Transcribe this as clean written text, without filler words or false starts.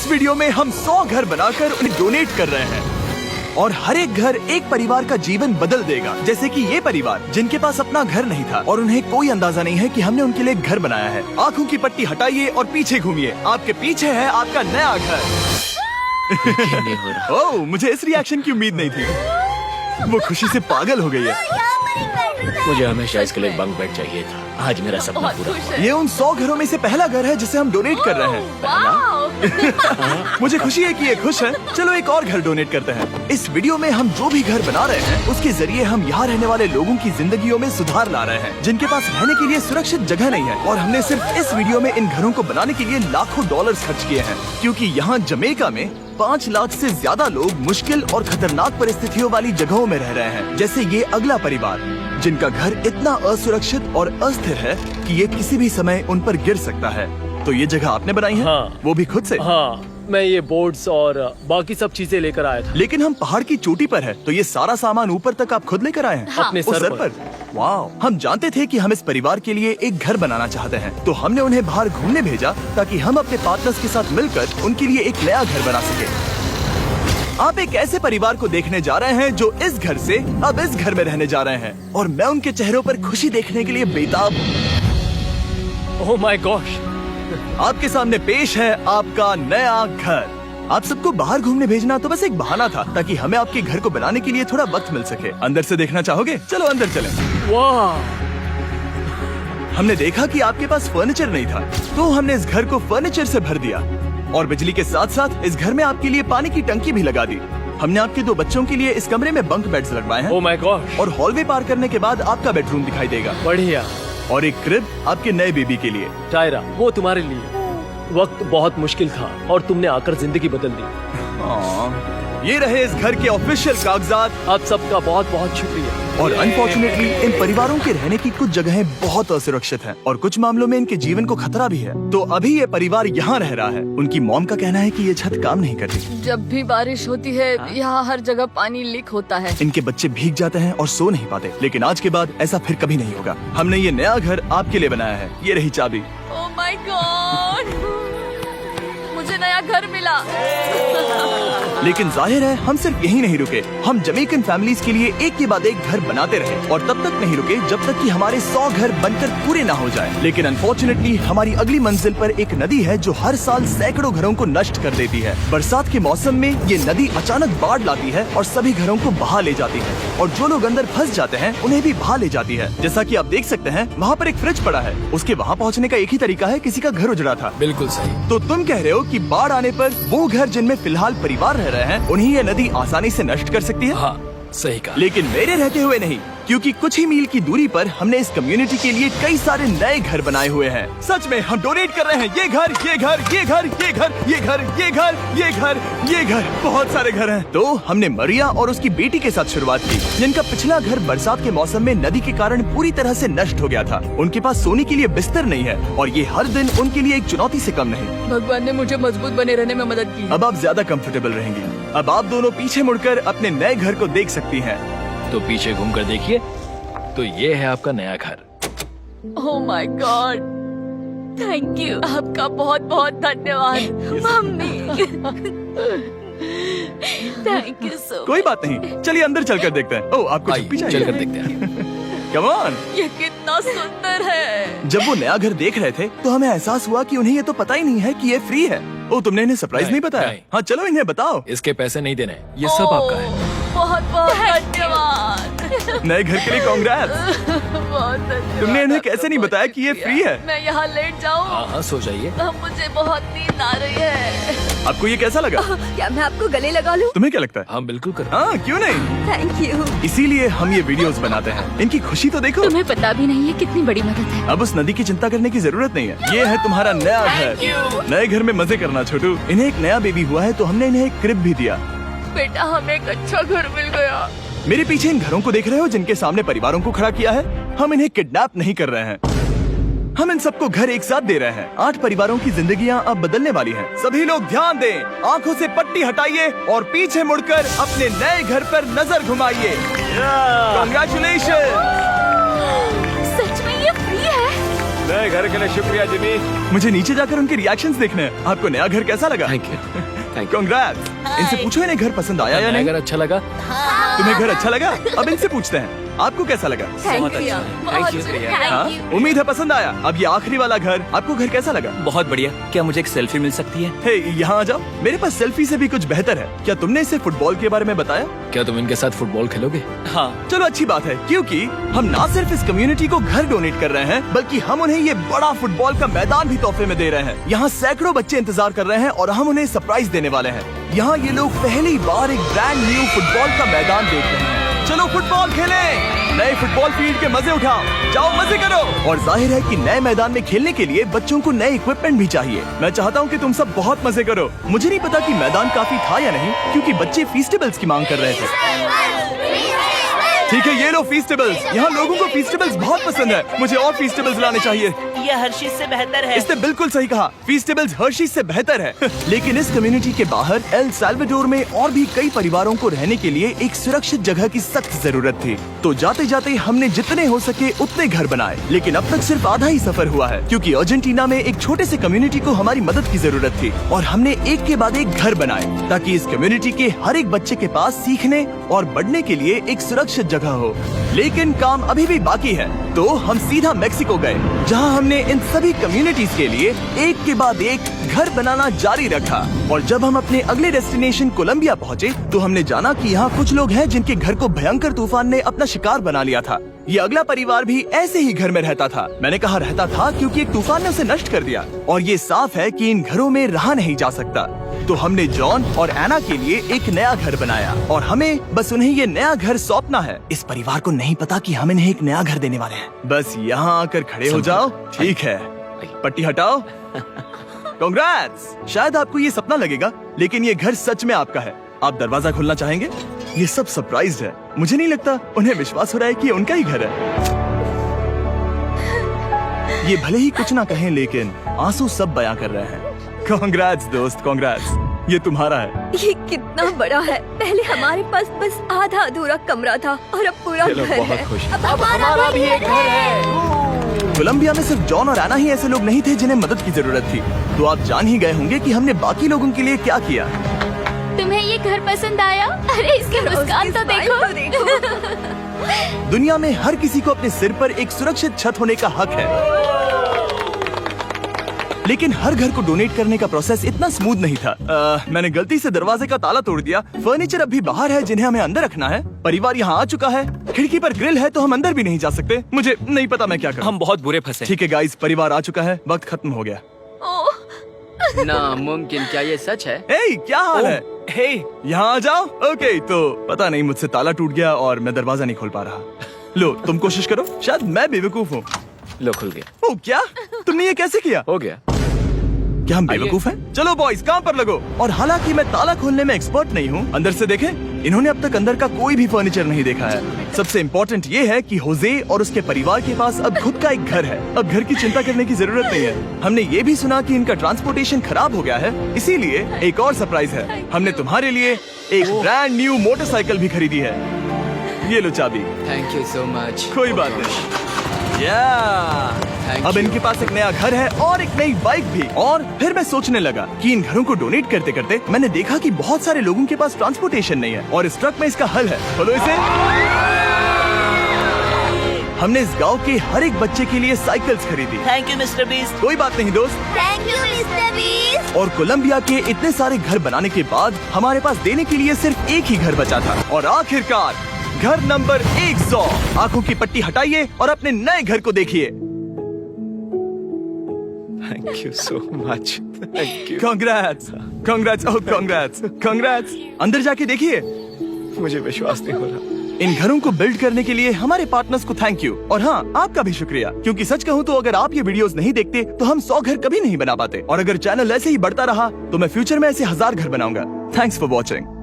इस वीडियो में हम 100 घर बनाकर उन्हें डोनेट कर रहे हैं और हर एक घर एक परिवार का जीवन बदल देगा। जैसे कि ये परिवार जिनके पास अपना घर नहीं था और उन्हें कोई अंदाजा नहीं है कि हमने उनके लिए घर बनाया है। आंखों की पट्टी हटाइए और पीछे घूमिए। आपके पीछे है आपका नया घर। ओह, मुझे इस रिएक्शन की उम्मीद नहीं थी। वो खुशी से पागल हो गई है। मुझे हमेशा इसके लिए बंक बेड चाहिए था। आज मेरा सपना पूरा हुआ। ये उन 100 घरों में से पहला घर है जिसे हम डोनेट कर रहे हैं। मुझे खुशी है कि ये खुश है। चलो एक और घर डोनेट करते हैं। इस वीडियो में हम जो भी घर बना रहे हैं उसके जरिए हम यहाँ रहने वाले लोगों की जिंदगियों में सुधार ला रहे हैं जिनके पास रहने के लिए सुरक्षित जगह नहीं है। और हमने सिर्फ इस वीडियो में इन घरों को बनाने के लिए लाखों डॉलर्स खर्च किए हैं, क्योंकि यहाँ जमैका में 5 लाख से ज्यादा लोग मुश्किल और खतरनाक परिस्थितियों वाली जगहों में रह रहे हैं। जैसे ये अगला परिवार जिनका घर इतना असुरक्षित और अस्थिर है कि ये किसी भी समय उन पर गिर सकता है। तो ये जगह आपने बनाई है? हाँ। वो भी खुद से? हाँ, मैं ये बोर्ड्स और बाकी सब चीजें लेकर आया था। लेकिन हम पहाड़ की चोटी पर है, तो ये सारा सामान ऊपर तक आप खुद लेकर आए हैं? हाँ। अपने सर पर। वाह! हम जानते थे कि हम इस परिवार के लिए एक घर बनाना चाहते हैं, तो हमने उन्हें बाहर घूमने भेजा ताकि हम अपने पार्टनर्स के साथ मिलकर उनके लिए एक नया घर बना सके। आप एक ऐसे परिवार को देखने जा रहे हैं जो इस घर से अब इस घर में रहने जा रहे हैं, और मैं उनके चेहरों पर खुशी देखने के लिए बेताब हूँ। Oh my gosh! आपके सामने पेश है आपका नया घर। आप सबको बाहर घूमने भेजना तो बस एक बहाना था ताकि हमें आपके घर को बनाने के लिए थोड़ा वक्त मिल सके। अंदर से देखना चाहोगे? चलो अंदर चलें। वाह! हमने देखा कि आपके पास फर्नीचर नहीं था, तो हमने इस घर को फर्नीचर से भर दिया और बिजली के साथ साथ इस घर में आपके लिए पानी की टंकी भी लगा दी। हमने आपके 2 बच्चों के लिए इस कमरे में बंक बेड्स लगवाए हैं। Oh my gosh! और हॉलवे पार करने के बाद आपका बेडरूम दिखाई देगा। बढ़िया। और एक क्रिब आपके नए बेबी के लिए। टायरा, वो तुम्हारे लिए। वक्त बहुत मुश्किल था और तुमने आकर जिंदगी बदल दी। ये रहे इस घर के ऑफिशियल कागजात। आप सबका बहुत बहुत शुक्रिया। और अनफॉर्चुनेटली इन परिवारों के रहने की कुछ जगहें बहुत असुरक्षित हैं और कुछ मामलों में इनके जीवन को खतरा भी है। तो अभी ये परिवार यहाँ रह रहा है। उनकी मॉम का कहना है कि ये छत काम नहीं करती। जब भी बारिश होती है यहाँ हर जगह पानी लीक होता है। इनके बच्चे भीग जाते हैं और सो नहीं पाते, लेकिन आज के बाद ऐसा फिर कभी नहीं होगा। हमने ये नया घर आपके लिए बनाया है। ये रही चाबी। Oh my God! मुझे नया घर मिला। लेकिन जाहिर है हम सिर्फ यही नहीं रुके। हम जमैकन फैमिलीज के लिए एक के बाद एक घर बनाते रहे और तब तक नहीं रुके जब तक कि हमारे 100 घर बनकर पूरे ना हो जाए। लेकिन अनफॉर्चुनेटली हमारी अगली मंजिल पर एक नदी है जो हर साल सैकड़ों घरों को नष्ट कर देती है। बरसात के मौसम में ये नदी अचानक बाढ़ लाती है और सभी घरों को बहा ले जाती है, और जो लोग अंदर फंस जाते हैं उन्हें भी बहा ले जाती है। जैसा कि आप देख सकते हैं वहाँ पर एक फ्रिज पड़ा है। उसके वहाँ पहुँचने का एक ही तरीका है, किसी का घर उजड़ा था। बिल्कुल सही। तो तुम कह रहे हो कि बाढ़ आने पर वो घर जिनमें फिलहाल परिवार रह रहे हैं उन्हें ये नदी आसानी से नष्ट कर सकती है? हाँ, सही कहा। लेकिन मेरे रहते हुए नहीं, क्योंकि कुछ ही मील की दूरी पर हमने इस कम्युनिटी के लिए कई सारे नए घर बनाए हुए हैं। सच में हम डोनेट कर रहे हैं। ये घर, ये घर, ये घर, ये घर, ये घर, ये घर, ये घर, ये घर, बहुत सारे घर हैं। तो हमने मरिया और उसकी बेटी के साथ शुरुआत की, जिनका पिछला घर बरसात के मौसम में नदी के कारण पूरी तरह से नष्ट हो गया था। उनके पास सोने के लिए बिस्तर नहीं है और ये हर दिन उनके लिए एक चुनौती से कम नहीं। भगवान ने मुझे मजबूत बने रहने में मदद की। अब आप ज्यादा कंफर्टेबल रहेंगी। अब आप दोनों पीछे मुड़कर अपने नए घर को देख सकती हैं। तो पीछे घूमकर देखिए, तो ये है आपका नया घर। Oh my God! Thank you. आपका बहुत बहुत धन्यवाद मम्मी। Thank you so. कोई बात नहीं, चलिए अंदर चलकर देखते हैं। ओह, आपको छुट्टी चाहिए? चलकर देखते हैं। Come on. ये कितना सुंदर है। जब वो नया घर देख रहे थे तो हमें एहसास हुआ कि उन्हें ये तो पता ही नहीं है कि ये फ्री है। ओह, तुमने इन्हें सरप्राइज नहीं बताया? नहीं। हाँ, चलो इन्हें बताओ। इसके पैसे नहीं देने, ये सब आपका है। बहुत बहुत धन्यवाद। नए घर के लिए कांग्रेट्स। बहुत धन्यवाद। तुमने इन्हें कैसे नहीं बताया कि ये फ्री है? मैं यहाँ लेट जाऊँ? हाँ हाँ, सो जाइए। मुझे बहुत नींद आ रही है। आपको ये कैसा लगा? क्या मैं आपको गले लगा लूं? तुम्हें क्या लगता है? हाँ बिल्कुल कर। हाँ, क्यों नहीं? Thank you. इसीलिए हम ये वीडियोस बनाते हैं। इनकी खुशी तो देखो। तुम्हें पता भी नहीं है कितनी बड़ी मदद है। अब उस नदी की चिंता करने की जरूरत नहीं है। ये है तुम्हारा नया घर। नए घर में मजे करना छोटू। इन्हें एक नया बेबी हुआ है तो हमने इन्हें एक क्रिब भी दिया। बेटा, हमें एक अच्छा घर मिल गया। मेरे पीछे इन घरों को देख रहे हो जिनके सामने परिवारों को खड़ा किया है? हम इन्हें किडनैप नहीं कर रहे हैं। हम इन सबको घर एक साथ दे रहे हैं। 8 परिवारों की जिंदगियां अब बदलने वाली हैं। सभी लोग ध्यान दें, आंखों से पट्टी हटाइए और पीछे मुड़कर अपने नए घर पर नजर घुमाइए। कांग्रेचुलेशन। सच में ये फ्री है? नए घर के लिए शुक्रिया जिमी। मुझे नीचे जाकर उनके रिएक्शंस देखने हैं। आपको नया घर कैसा लगा? Thank you, thank you. Congrats. इनसे पूछो इन्हें घर पसंद आया या नहीं? अगर अच्छा लगा तुम्हें घर अच्छा लगा? अब इनसे पूछते हैं आपको कैसा लगा? Thank you thank you. हाँ? उम्मीद है पसंद आया। अब ये आखिरी वाला घर, आपको घर कैसा लगा? बहुत बढ़िया। क्या मुझे एक सेल्फी मिल सकती है? हे, यहाँ आ जाओ। मेरे पास सेल्फी से भी कुछ बेहतर है। क्या तुमने इसे फुटबॉल के बारे में बताया? क्या तुम इनके साथ फुटबॉल खेलोगे? हाँ। चलो अच्छी बात है, क्योंकि हम ना सिर्फ इस कम्युनिटी को घर डोनेट कर रहे हैं, बल्कि हम उन्हें ये बड़ा फुटबॉल का मैदान भी तोहफे में दे रहे हैं। यहाँ सैकड़ों बच्चे इंतजार कर रहे हैं और हम उन्हें सरप्राइज देने वाले हैं। यहाँ ये लोग पहली बार एक ब्रांड न्यू फुटबॉल का मैदान देख रहे हैं। चलो फुटबॉल खेलें, नए फुटबॉल फील्ड के मजे उठाओ, जाओ मजे करो। और जाहिर है कि नए मैदान में खेलने के लिए बच्चों को नए इक्विपमेंट भी चाहिए। मैं चाहता हूँ कि तुम सब बहुत मजे करो। मुझे नहीं पता कि मैदान काफी था या नहीं, क्योंकि बच्चे फीस्टेबल्स की मांग कर रहे थे। ठीक है, ये लो फीस्टेबल्स। यहाँ लोगों को फीस्टेबल्स बहुत पसंद है। मुझे और फीस्टेबल्स लाने चाहिए। यह हर्शीज से बेहतर है। इसने बिल्कुल सही कहा, फीस्टेबल्स हर्शीज से बेहतर है। लेकिन इस कम्युनिटी के बाहर एल साल्वाडोर में और भी कई परिवारों को रहने के लिए एक सुरक्षित जगह की सख्त जरूरत थी। तो जाते जाते हमने जितने हो सके उतने घर बनाए, लेकिन अब तक सिर्फ आधा ही सफर हुआ है, क्योंकि अर्जेंटीना में एक छोटे से कम्युनिटी को हमारी मदद की जरूरत थी और हमने एक के बाद एक घर बनाए ताकि इस कम्युनिटी के हर एक बच्चे के पास सीखने और बढ़ने के लिए एक सुरक्षित जगह हो। लेकिन काम अभी भी बाकी है, तो हम सीधा मेक्सिको गए, जहां हमने इन सभी कम्युनिटीज के लिए एक के बाद एक घर बनाना जारी रखा। और जब हम अपने अगले डेस्टिनेशन कोलंबिया पहुंचे, तो हमने जाना कि यहाँ कुछ लोग हैं जिनके घर को भयंकर तूफान ने अपना शिकार बना लिया था। ये अगला परिवार भी ऐसे ही घर में रहता था। मैंने कहा रहता था क्योंकि एक तूफान ने उसे नष्ट कर दिया और ये साफ है कि इन घरों में रहा नहीं जा सकता। तो हमने जॉन और एना के लिए एक नया घर बनाया और हमें बस उन्हें ये नया घर सौंपना है। इस परिवार को नहीं पता कि हम इन्हें एक नया घर देने वाले हैं। बस यहाँ आकर खड़े हो जाओ। ठीक है, पट्टी हटाओ। कांग्रेट्स। शायद आपको ये सपना लगेगा, लेकिन ये घर सच में आपका है। आप दरवाजा खोलना चाहेंगे? ये सब सरप्राइज है। मुझे नहीं लगता उन्हें विश्वास हो रहा है कि ये उनका ही घर है। ये भले ही कुछ ना कहें, लेकिन आंसू सब बयां कर रहे हैं। कांग्रेट्स दोस्त, कांग्रेट्स। ये तुम्हारा है। ये कितना बड़ा है। पहले हमारे पास बस आधा अधूरा कमरा था और अब पूरा घर है। बहुत खुश। अब हमारा भी एक घर है। कोलंबिया में सिर्फ जॉन और एना ही ऐसे लोग नहीं थे जिन्हें मदद की जरूरत थी। तो आप जान ही गए होंगे कि हमने बाकी लोगों के लिए क्या किया। तुम्हें ये घर पसंद आया? अरे इसकी मुस्कान तो देखो। दुनिया में हर किसी को अपने सिर पर एक सुरक्षित छत होने का हक है, लेकिन हर घर को डोनेट करने का प्रोसेस इतना स्मूथ नहीं था। मैंने गलती से दरवाजे का ताला तोड़ दिया। फर्नीचर अब भी बाहर है जिन्हें हमें अंदर रखना है। परिवार यहाँ आ चुका है। खिड़की पर ग्रिल है तो हम अंदर भी नहीं जा सकते। मुझे नहीं पता मैं क्या करूं। हम बहुत बुरे फंसे। ठीक है गाइस, परिवार आ चुका है। वक्त खत्म हो गया। नामुमकिन, क्या ये सच है? ए, क्या हाल है? हे, यहाँ आ जाओ। ओके, तो पता नहीं मुझसे ताला टूट गया और मैं दरवाजा नहीं खोल पा रहा। लो तुम कोशिश करो, शायद मैं बेवकूफ हूँ। लो खुल गया। ओ क्या? तुमने ये कैसे किया? हो गया। क्या हम बेवकूफ हैं? चलो बॉयज काम पर लगो। और हालांकि मैं ताला खोलने में एक्सपर्ट नहीं हूँ, अंदर से देखें, इन्होंने अब तक अंदर का कोई भी फर्नीचर नहीं देखा है। सबसे इम्पोर्टेंट ये है कि होजे और उसके परिवार के पास अब खुद का एक घर है। अब घर की चिंता करने की जरूरत नहीं है। हमने ये भी सुना कि इनका ट्रांसपोर्टेशन खराब हो गया है, इसीलिए एक और सरप्राइज है। हमने तुम्हारे लिए एक ब्रांड न्यू मोटरसाइकिल भी खरीदी है। ये लो चाबी। Thank you so much. कोई बात नहीं। अब इनके पास एक नया घर है और एक नई बाइक भी। और फिर मैं सोचने लगा कि इन घरों को डोनेट करते करते मैंने देखा कि बहुत सारे लोगों के पास ट्रांसपोर्टेशन नहीं है और इस ट्रक में इसका हल है। बोलो इसे। हमने इस गांव के हर एक बच्चे के लिए साइकिल्स खरीदी। Thank you mister beast. कोई बात नहीं दोस्त। Thank you mister beast. और कोलंबिया के इतने सारे घर बनाने के बाद हमारे पास देने के लिए सिर्फ एक ही घर बचा था। और आखिरकार घर नंबर 100। आंखों की पट्टी हटाइए और अपने नए घर को देखिए। Thank you so much. Thank you. Congrats, congrats, oh congrats, congrats. अंदर जाके देखिए। मुझे विश्वास नहीं हो रहा। इन घरों को बिल्ड करने के लिए हमारे पार्टनर्स को थैंक यू। और हाँ, आपका भी शुक्रिया, क्योंकि सच कहूँ तो अगर आप ये वीडियोस नहीं देखते तो हम 100 घर कभी नहीं बना पाते। और अगर चैनल ऐसे ही बढ़ता रहा तो मैं फ्यूचर में ऐसे 1000 घर बनाऊंगा। Thanks for watching.